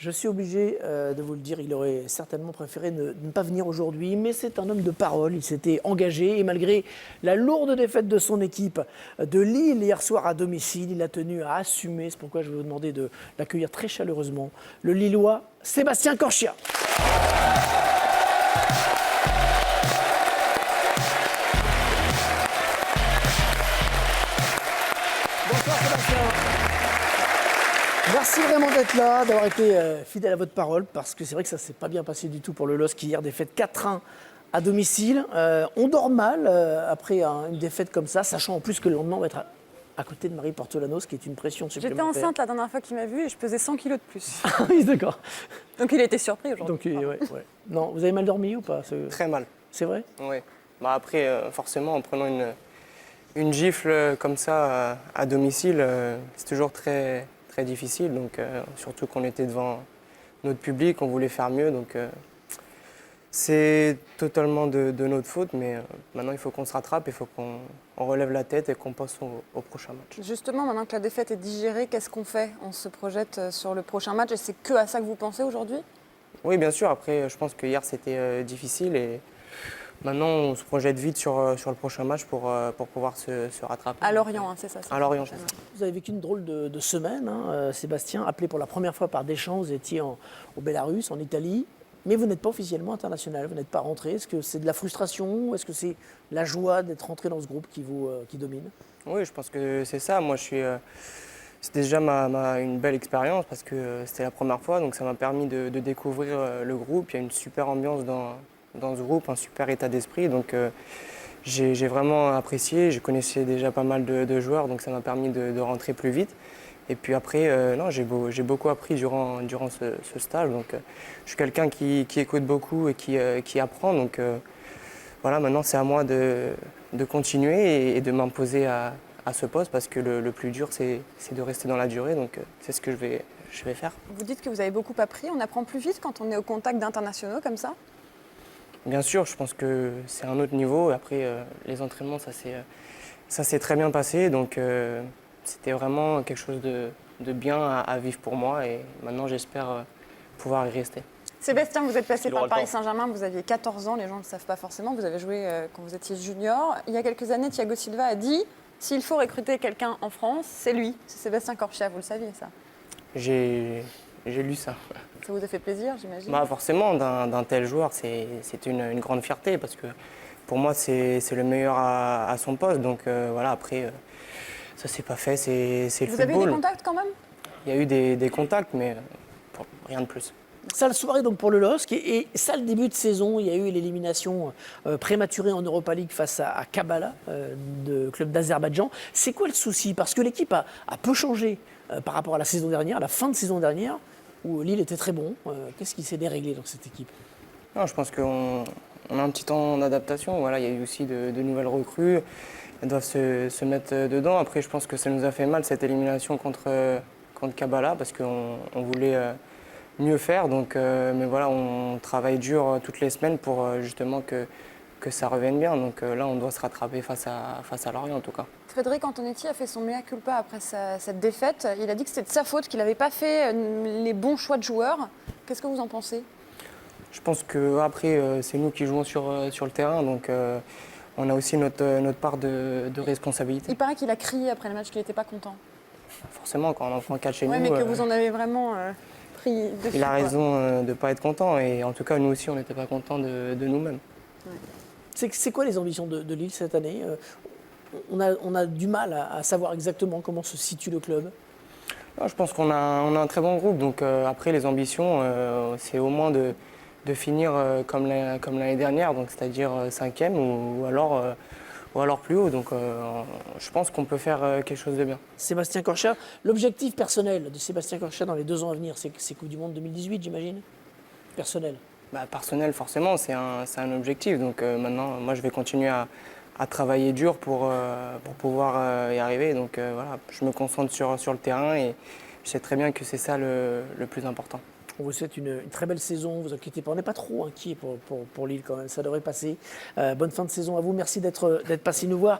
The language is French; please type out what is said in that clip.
Je suis obligé de vous le dire, il aurait certainement préféré ne pas venir aujourd'hui, mais c'est un homme de parole, il s'était engagé et malgré la lourde défaite de son équipe de Lille hier soir à domicile, il a tenu à assumer, c'est pourquoi je vais vous demander de l'accueillir très chaleureusement, le Lillois Sébastien Corchia. Bonsoir Sébastien. Merci vraiment d'être là, d'avoir été fidèle à votre parole, parce que c'est vrai que ça ne s'est pas bien passé du tout pour le LOSC hier, défaite 4-1 à domicile. On dort mal après une défaite comme ça, sachant en plus que le lendemain on va être à côté de Marie Portolano, ce qui est une pression supplémentaire. J'étais enceinte la dernière fois qu'il m'a vue et je pesais 100 kilos de plus. Ah oui, d'accord. Donc il a été surpris aujourd'hui. Donc, ouais. Non, vous avez mal dormi ou pas? Très mal. C'est vrai? Oui. Bah après, forcément, en prenant une gifle comme ça à domicile, c'est toujours très, très difficile. Donc, surtout qu'on était devant notre public, on voulait faire mieux. Donc, c'est totalement de notre faute. Mais maintenant, il faut qu'on se rattrape, il faut qu'on relève la tête et qu'on passe au prochain match. Justement, maintenant que la défaite est digérée, qu'est-ce qu'on fait? On se projette sur le prochain match et c'est que à ça que vous pensez aujourd'hui? Oui, bien sûr. Après, je pense que hier, c'était difficile. Et maintenant, on se projette vite sur le prochain match pour pouvoir se rattraper. À Lorient, hein, c'est ça. À Lorient, c'est ça. Vous avez vécu une drôle de semaine, hein, Sébastien, appelé pour la première fois par Deschamps, vous étiez au Bélarus, en Italie, mais vous n'êtes pas officiellement international, vous n'êtes pas rentré. Est-ce que c'est de la frustration ou est-ce que c'est la joie d'être rentré dans ce groupe qui domine? Oui, je pense que c'est ça. Moi, c'est déjà une belle expérience parce que c'était la première fois, donc ça m'a permis de découvrir le groupe. Il y a une super ambiance dans ce groupe, un super état d'esprit. Donc j'ai vraiment apprécié. Je connaissais déjà pas mal de joueurs, donc ça m'a permis de rentrer plus vite. Et puis après, non, j'ai beaucoup appris durant ce stage. Donc je suis quelqu'un qui écoute beaucoup et qui apprend. Donc voilà, maintenant c'est à moi de continuer et de m'imposer à ce poste parce que le plus dur c'est de rester dans la durée. Donc c'est ce que je vais faire. Vous dites que vous avez beaucoup appris. On apprend plus vite quand on est au contact d'internationaux comme ça? Bien sûr, je pense que c'est un autre niveau. Après, les entraînements, ça s'est très bien passé. Donc, c'était vraiment quelque chose de bien à vivre pour moi. Et maintenant, j'espère pouvoir y rester. Sébastien, vous êtes passé Il aura par le Paris temps. Saint-Germain, vous aviez 14 ans, les gens ne le savent pas forcément. Vous avez joué quand vous étiez junior. Il y a quelques années, Thiago Silva a dit « S'il faut recruter quelqu'un en France, c'est lui, c'est Sébastien Corchia ». Vous le saviez, ça? J'ai lu ça. Ça vous a fait plaisir, j'imagine? Bah, forcément, d'un tel joueur, c'est une grande fierté parce que pour moi, c'est le meilleur à son poste. Donc voilà, après, ça s'est pas fait, c'est le Vous football. avez eu des contacts quand même? Il y a eu des contacts, mais rien de plus. Sale soirée donc pour le LOSC et sale début de saison. Il y a eu l'élimination prématurée en Europa League face à Kabbalah, de club d'Azerbaïdjan. C'est quoi le souci? Parce que l'équipe a peu changé par rapport à la saison dernière, à la fin de saison dernière, où Lille était très bon. Qu'est-ce qui s'est déréglé dans cette équipe? Non, je pense qu'on a un petit temps d'adaptation. Voilà, il y a eu aussi de nouvelles recrues. Elles doivent se mettre dedans. Après, je pense que ça nous a fait mal cette élimination contre Kabbalah parce qu'on voulait mieux faire. Donc, mais voilà, on travaille dur toutes les semaines pour justement que ça revienne bien. Donc là, on doit se rattraper face à Lorient en tout cas. Frédéric Antonetti a fait son mea culpa après cette défaite. Il a dit que c'était de sa faute, qu'il n'avait pas fait les bons choix de joueurs. Qu'est-ce que vous en pensez? Je pense qu'après, c'est nous qui jouons sur le terrain. Donc on a aussi notre part de responsabilité. Il paraît qu'il a crié après le match qu'il n'était pas content. Forcément, quand on en prend 4 chez Oui, nous. mais que vous en avez vraiment pris dessus. Il a quoi. raison de ne pas être content. Et en tout cas, nous aussi, on n'était pas contents de nous-mêmes. C'est quoi les ambitions de Lille cette année? On a du mal à savoir exactement comment se situe le club. Non, je pense qu'on a un très bon groupe. Donc après, les ambitions, c'est au moins de finir comme l'année dernière, donc c'est-à-dire 5e ou alors plus haut. Donc je pense qu'on peut faire quelque chose de bien. Sébastien Corchia, l'objectif personnel de Sébastien Corchia dans les 2 ans à venir, c'est Coupe du Monde 2018, j'imagine? Personnel. Bah, personnel, forcément, c'est un objectif. Donc maintenant, moi, je vais continuer à travailler dur pour pouvoir y arriver. Donc voilà, je me concentre sur le terrain et je sais très bien que c'est ça le plus important. On vous souhaite une très belle saison, vous inquiétez pas, on n'est pas trop inquiet pour Lille quand même, ça devrait passer. Bonne fin de saison à vous, merci d'être passé nous voir.